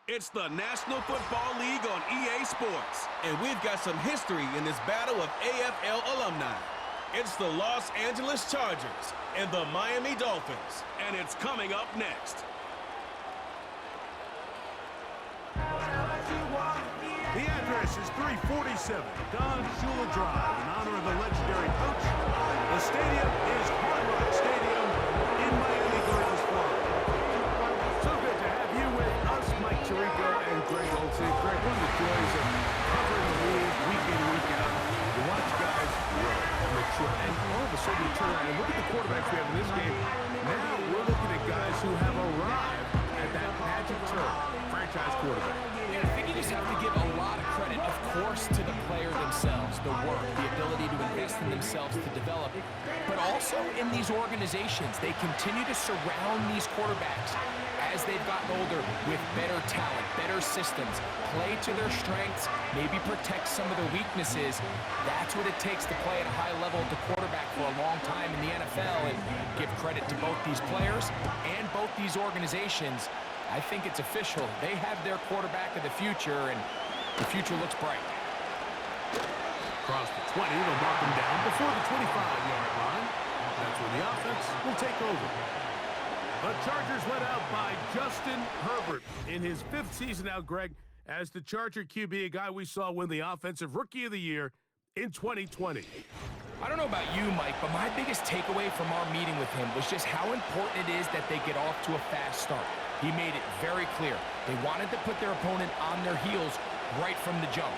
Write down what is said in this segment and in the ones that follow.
It's the National Football League on EA Sports, and we've got some history in this battle of AFL alumni. It's the Los Angeles Chargers and the Miami Dolphins, and it's coming up next. The address is 347 Don Shula Drive in honor of the legendary coach. The stadium is Hard Rock Stadium in Miami Gardens, Florida. So good to have you with us, Mike Tirico and Greg Olsen. Greg, one of the joys of covering the league week in, week out. You watch guys grow, mature, and all of a sudden you turn around and look at the quarterbacks we have in this game. Now we're looking at guys who have arrived at that magic term, franchise quarterback. I think you just have to give a lot of credit, of course, to the player themselves, the work, the ability to invest in themselves to develop, but also in these organizations. They continue to surround these quarterbacks as they've gotten older with better talent, better systems, play to their strengths, maybe protect some of their weaknesses. That's what it takes to play at a high level to quarterback for a long time in the NFL, and give credit to both these players and both these organizations. I think it's official. They have their quarterback of the future, and the future looks bright. Across the 20, they'll mark him down before the 25-yard line. That's when the offense will take over. The Chargers led out by Justin Herbert in his 5th season now, Greg, as the Charger QB, a guy we saw win the Offensive Rookie of the Year in 2020. I don't know about you, Mike, but my biggest takeaway from our meeting with him was just how important it is that they get off to a fast start. He made it very clear. They wanted to put their opponent on their heels right from the jump.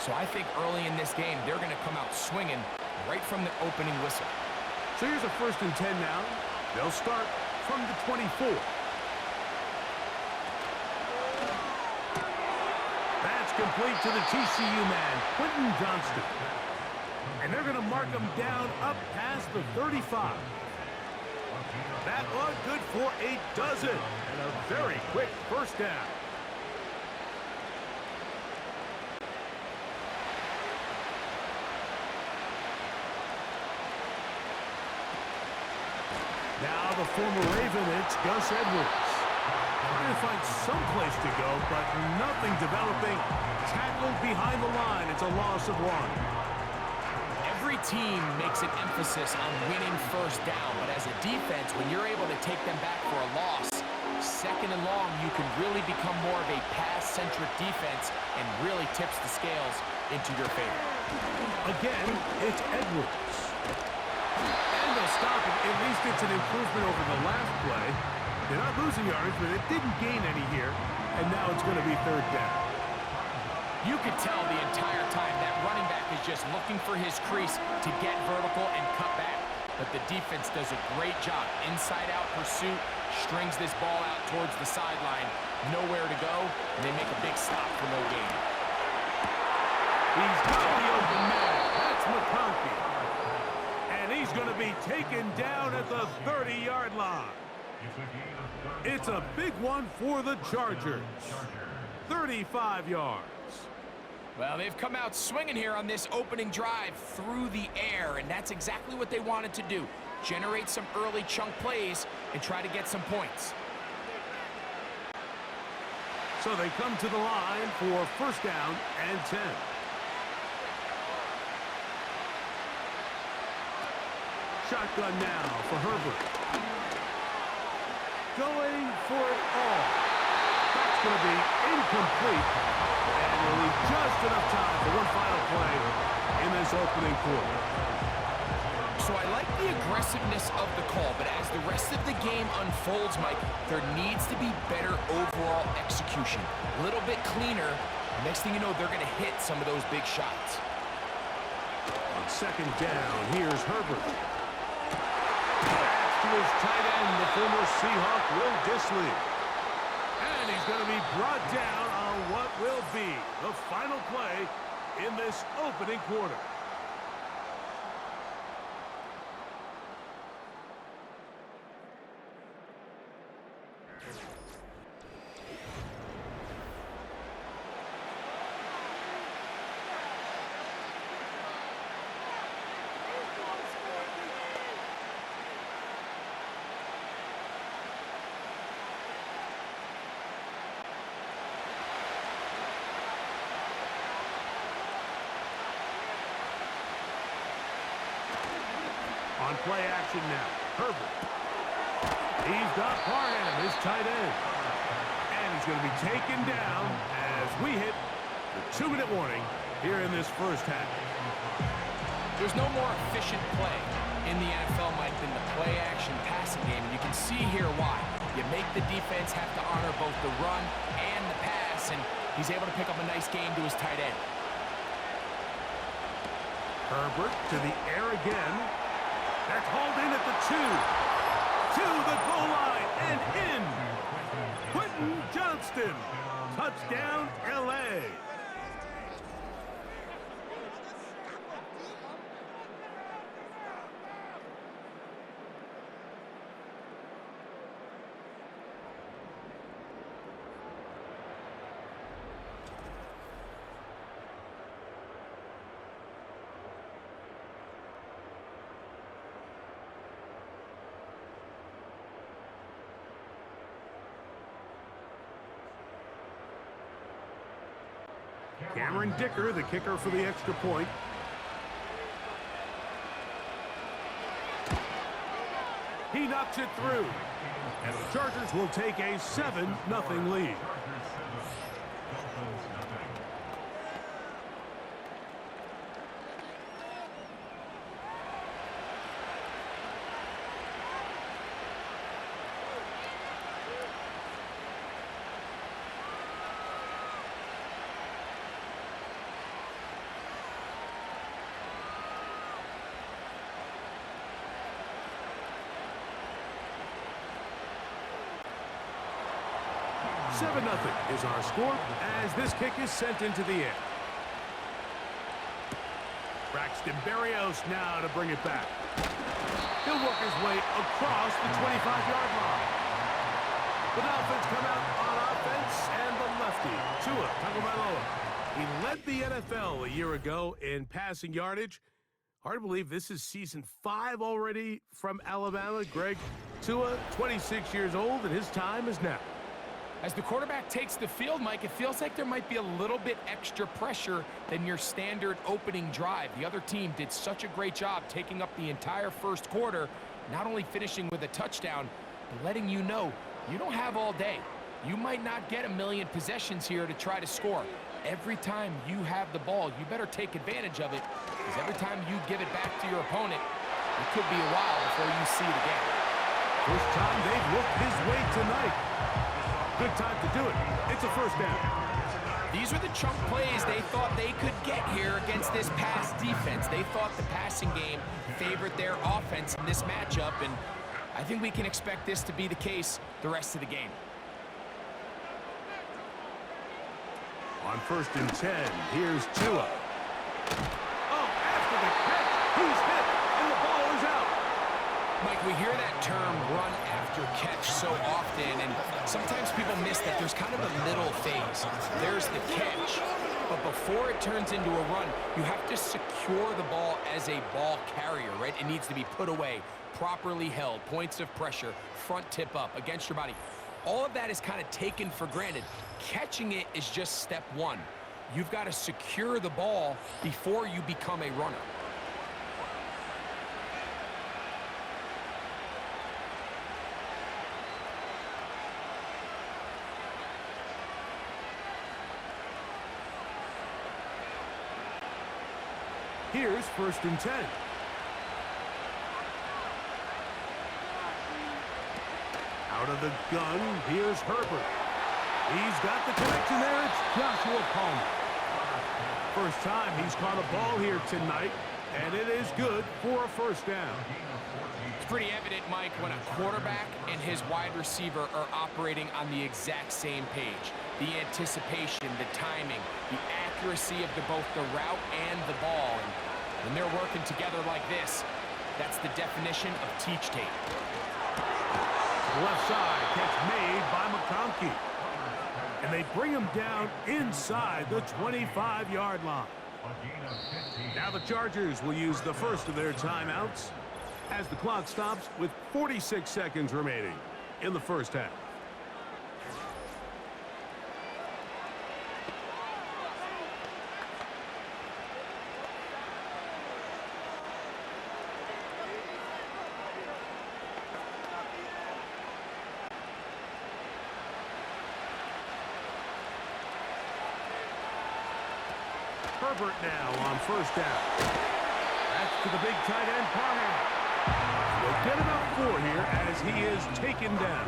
So I think early in this game, they're going to come out swinging right from the opening whistle. So here's a 1st and 10 now. They'll start from the 24. That's complete to the TCU man, Quentin Johnston. And they're going to mark him down up past the 35. That one good for a dozen, and a very quick 1st down. Now the former Raven, it's Gus Edwards. Trying to find some place to go, but nothing developing. Tackled behind the line. It's a loss of 1. Every team makes an emphasis on winning 1st down, but as a defense, when you're able to take them back for a loss, 2nd and long, you can really become more of a pass-centric defense and really tips the scales into your favor. Again, it's Edwards. And they'll stop it. At least it's an improvement over the last play. They're not losing yards, but it didn't gain any here, and now it's going to be 3rd down. You could tell the entire time that running back is just looking for his crease to get vertical and cut back. But the defense does a great job. Inside-out pursuit, strings this ball out towards the sideline. Nowhere to go, and they make a big stop for no gain. He's got the open man. That's McConkey. And he's going to be taken down at the 30-yard line. It's a big one for the Chargers. 35 yards. Well, they've come out swinging here on this opening drive through the air, and that's exactly what they wanted to do. Generate some early chunk plays and try to get some points. So they come to the line for 1st down and 10. Shotgun now for Herbert. Going for it all. That's going to be incomplete. And we'll leave just enough time for one final play in this opening quarter. So I like the aggressiveness of the call, but as the rest of the game unfolds, Mike, there needs to be better overall execution. A little bit cleaner. Next thing you know, they're going to hit some of those big shots. On 2nd down, here's Herbert. Back to his tight end, the former Seahawk, Will Dissly. And he's going to be brought down on what will be the final play in this opening quarter. On play action now, Herbert. He's got Parham, his tight end. And he's going to be taken down as we hit the 2-minute warning here in this first half. There's no more efficient play in the NFL, Mike, than the play-action passing game. And you can see here why. You make the defense have to honor both the run and the pass, and he's able to pick up a nice gain to his tight end. Herbert to the air again. That's hauled in at the 2. To the goal line and in. Quentin Johnston. Touchdown, L.A. Cameron Dicker, the kicker for the extra point. He knocks it through. And the Chargers will take a 7-0 lead. Seven 0 is our score as this kick is sent into the air. Braxton Berrios now to bring it back. He'll work his way across the 25-yard line. The Dolphins come out on offense, and the lefty, Tua Tagovailoa. He led the NFL a year ago in passing yardage. Hard to believe this is season 5 already from Alabama. Greg, Tua, 26 years old, and his time is now. As the quarterback takes the field, Mike, it feels like there might be a little bit extra pressure than your standard opening drive. The other team did such a great job taking up the entire first quarter, not only finishing with a touchdown, but letting you know you don't have all day. You might not get a million possessions here to try to score. Every time you have the ball, you better take advantage of it, because every time you give it back to your opponent, it could be a while before you see it again. First time they've looked his way tonight. Good time to do it. It's a first down. These were the chunk plays they thought they could get here against this pass defense. They thought the passing game favored their offense in this matchup, and I think we can expect this to be the case the rest of the game. On 1st and 10, here's Tua. Oh, after the catch, he's hit, and the ball is out. Mike, we hear that term run after catch so often, and sometimes people miss that there's kind of a middle phase. There's the catch, but before it turns into a run, you have to secure the ball as a ball carrier, right? It needs to be put away, properly held, points of pressure, front tip up against your body. All of that is kind of taken for granted. Catching it is just step one. You've got to secure the ball before you become a runner. Here's 1st and 10. Out of the gun, here's Herbert. He's got the connection there. It's Joshua Palmer. First time he's caught a ball here tonight, and it is good for a first down. It's pretty evident, Mike, when a quarterback and his wide receiver are operating on the exact same page. The anticipation, the timing, the accuracy of both the route and the ball. And when they're working together like this, that's the definition of teach tape. Left side, catch made by McConkey. And they bring him down inside the 25-yard line. Now the Chargers will use the first of their timeouts as the clock stops with 46 seconds remaining in the first half. Herbert now on first down. That's to the big tight end, Parham. They'll get about 4 here as he is taken down.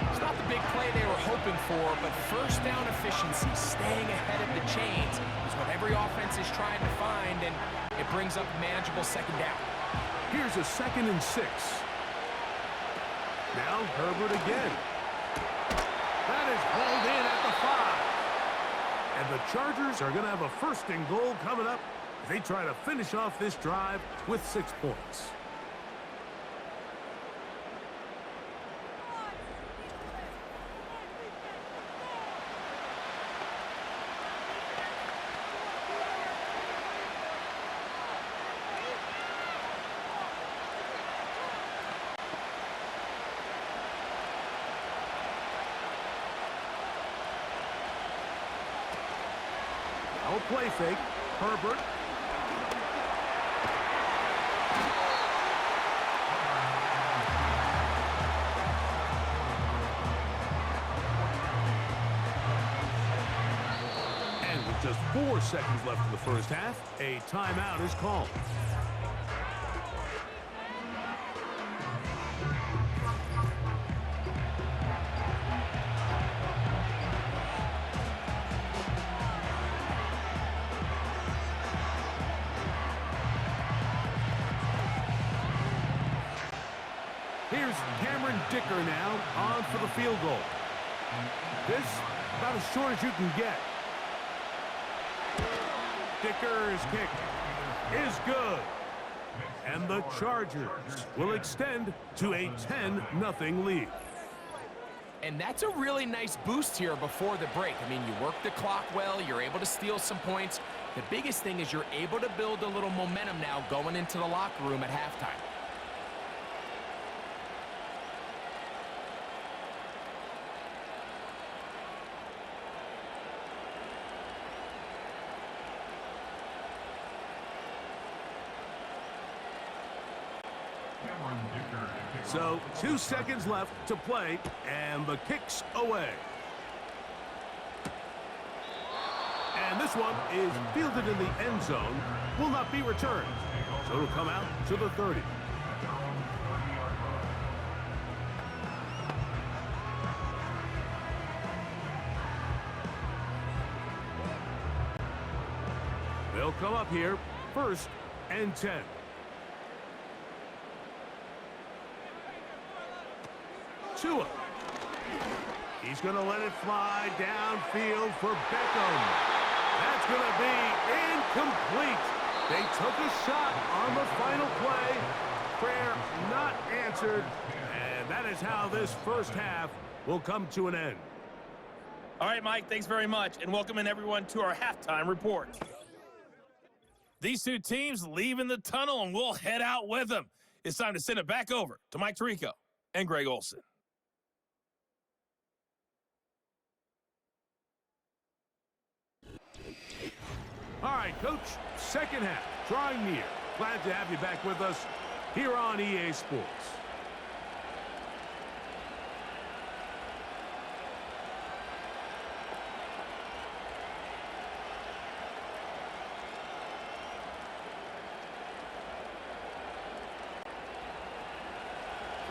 It's not the big play they were hoping for, but first down efficiency, staying ahead of the chains, is what every offense is trying to find, and it brings up a manageable second down. Here's a 2nd and 6. Now Herbert again. That is hauled in at the 5. And the Chargers are going to have a 1st and goal coming up. They try to finish off this drive with 6 points. No play fake. Herbert. And with just 4 seconds left in the first half, a timeout is called. Here's Cameron Dicker now on for the field goal. This about as short as you can get. Dicker's kick is good. And the Chargers will extend to a 10-0 lead. And that's a really nice boost here before the break. I mean, you work the clock well, you're able to steal some points. The biggest thing is you're able to build a little momentum now going into the locker room at halftime. So 2 seconds left to play, and the kick's away. And this one is fielded in the end zone, will not be returned. So it'll come out to the 30. They'll come up here, 1st and 10. Tua. He's going to let it fly downfield for Beckham. That's going to be incomplete. They took a shot on the final play. Prayer not answered. And that is how this first half will come to an end. All right, Mike, thanks very much, and welcome in everyone to our halftime report. These 2 teams leaving the tunnel, and we'll head out with them. It's time to send it back over to Mike Tirico and Greg Olson. All right, Coach, second half, drawing near. Glad to have you back with us here on EA Sports.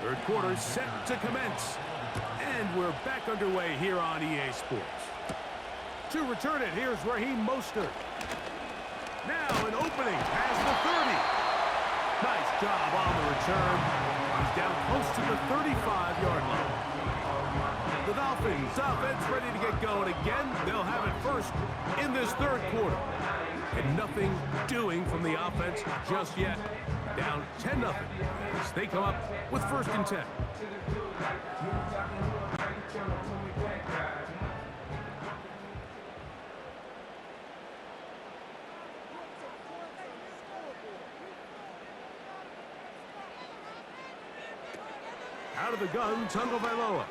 Third quarter set to commence. And we're back underway here on EA Sports. To return it, here's Raheem Mostert. Now an opening past the 30. Nice job on the return. He's down close to the 35-yard line. The Dolphins offense ready to get going again. They'll have it first in this third quarter. And nothing doing from the offense just yet. Down 10-0 as they come up with 1st and 10. Out of the gun, Tagovailoa.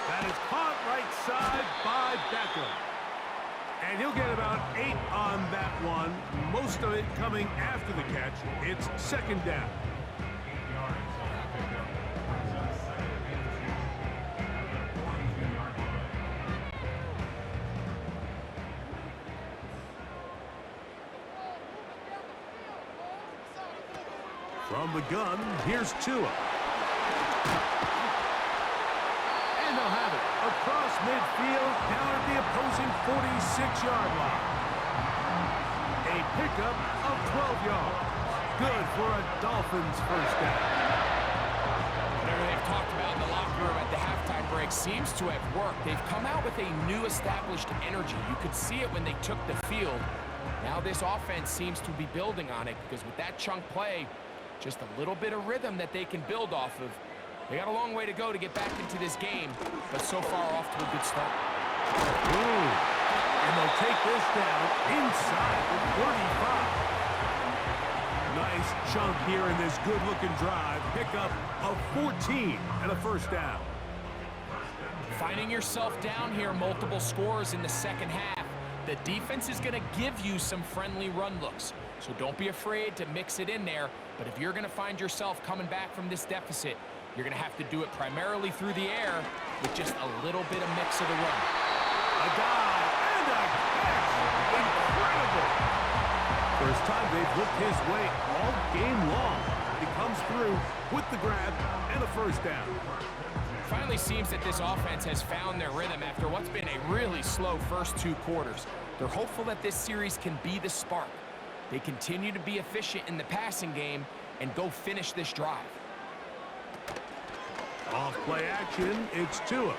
That is caught right side by Beckham. And he'll get about 8 on that one. Most of it coming after the catch. It's 2nd down. From the gun, here's Tua. And they'll have it across midfield, down at the opposing 46-yard line. A pickup of 12 yards. Good for a Dolphins first down. Whatever they've talked about in the locker room at the halftime break seems to have worked. They've come out with a new established energy. You could see it when they took the field. Now this offense seems to be building on it because with that chunk play, just a little bit of rhythm that they can build off of. They got a long way to go to get back into this game, but so far off to a good start. Ooh. And they'll take this down inside the 35. Nice chunk here in this good-looking drive. Pickup of 14 and a first down. Finding yourself down here multiple scores in the second half. The defense is going to give you some friendly run looks, so don't be afraid to mix it in there. But if you're going to find yourself coming back from this deficit, you're going to have to do it primarily through the air with just a little bit of mix of the run. A dive and a catch. Incredible. First time they've looked his way all game long. He comes through with the grab and a first down. Finally seems that this offense has found their rhythm after what's been a really slow first two quarters. They're hopeful that this series can be the spark. They continue to be efficient in the passing game and go finish this drive. Off play action, it's Tua.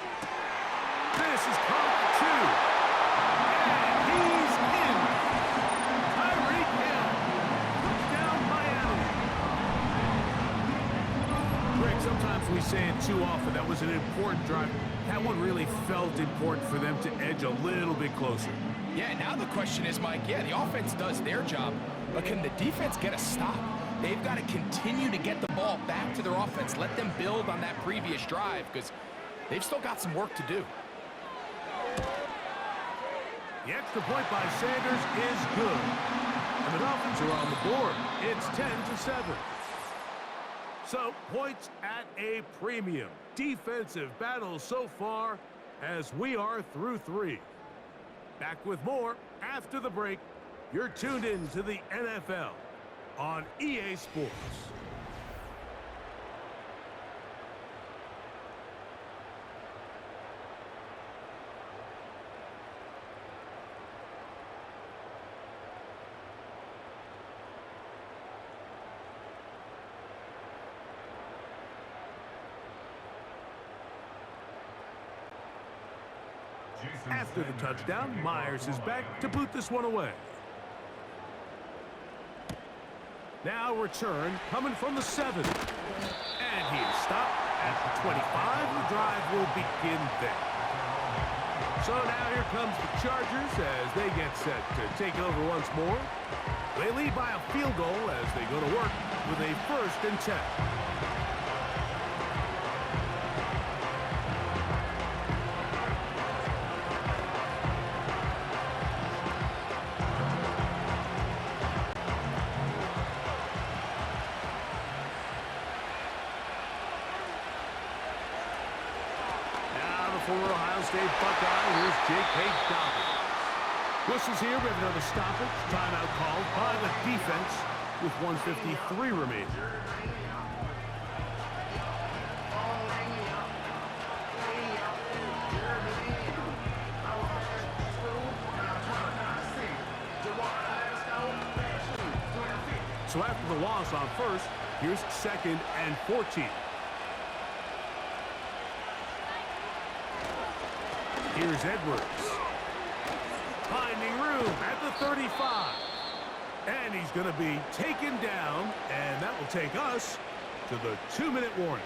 This is caught 2. And he's in. Tyreek Hill. Touchdown, Miami. Greg, sometimes we say it too often. That was an important drive. That one really felt important for them to edge a little bit closer. Yeah, now the question is, Mike, yeah, the offense does their job, but can the defense get a stop? They've got to continue to get the ball back to their offense. Let them build on that previous drive because they've still got some work to do. The extra point by Sanders is good. And the Dolphins are on the board. It's 10-7. So, points at a premium. Defensive battle so far as we are through 3. Back with more after the break. You're tuned in to the NFL on EA Sports. After the touchdown, Myers is back to boot this one away. Now return coming from the 7. And he is stopped at the 25. The drive will begin there. So now here comes the Chargers as they get set to take it over once more. They lead by a field goal as they go to work with a 1st and 10. Former Ohio State Buckeye, here's J.K. Dobbins. Whistles here, we have another stoppage. Timeout called by the defense with 1:53 remaining. So after the loss on 1st, here's 2nd and 14. Here's Edwards. Finding room at the 35. And he's going to be taken down, and that will take us to the 2-minute warning.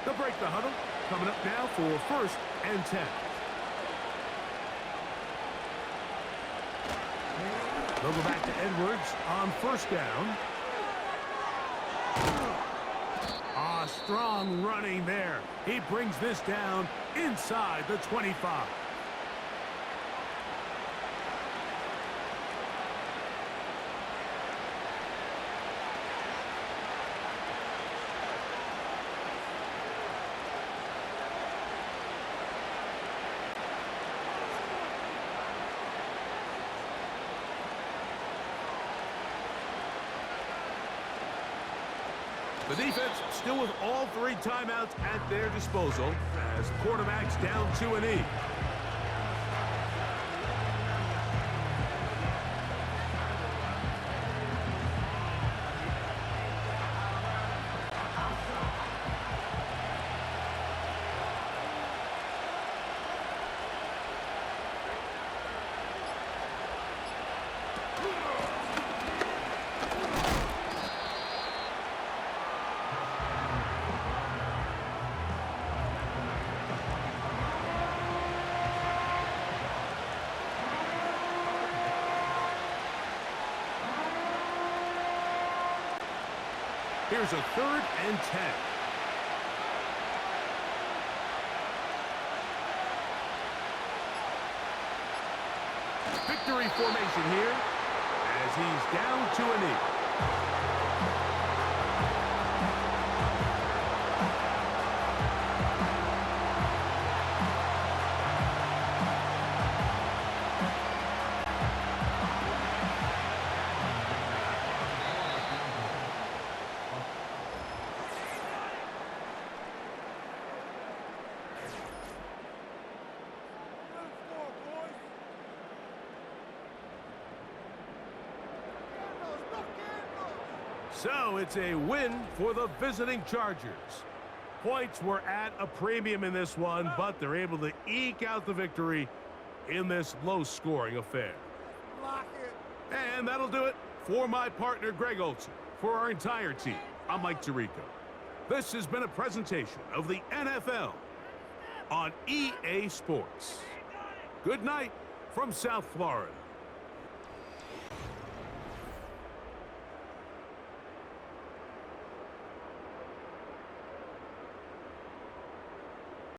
They'll break the huddle. Coming up now for 1st and 10. They'll go back to Edwards on 1st down. Strong running there. He brings this down inside the 25. The defense still with all 3 timeouts at their disposal as the quarterback's down to an E. Here's a 3rd and 10. Victory formation here as he's down to a knee. So it's a win for the visiting Chargers. Points were at a premium in this one, but they're able to eke out the victory in this low-scoring affair. And that'll do it for my partner, Greg Olson. For our entire team, I'm Mike Tirico. This has been a presentation of the NFL on EA Sports. Good night from South Florida.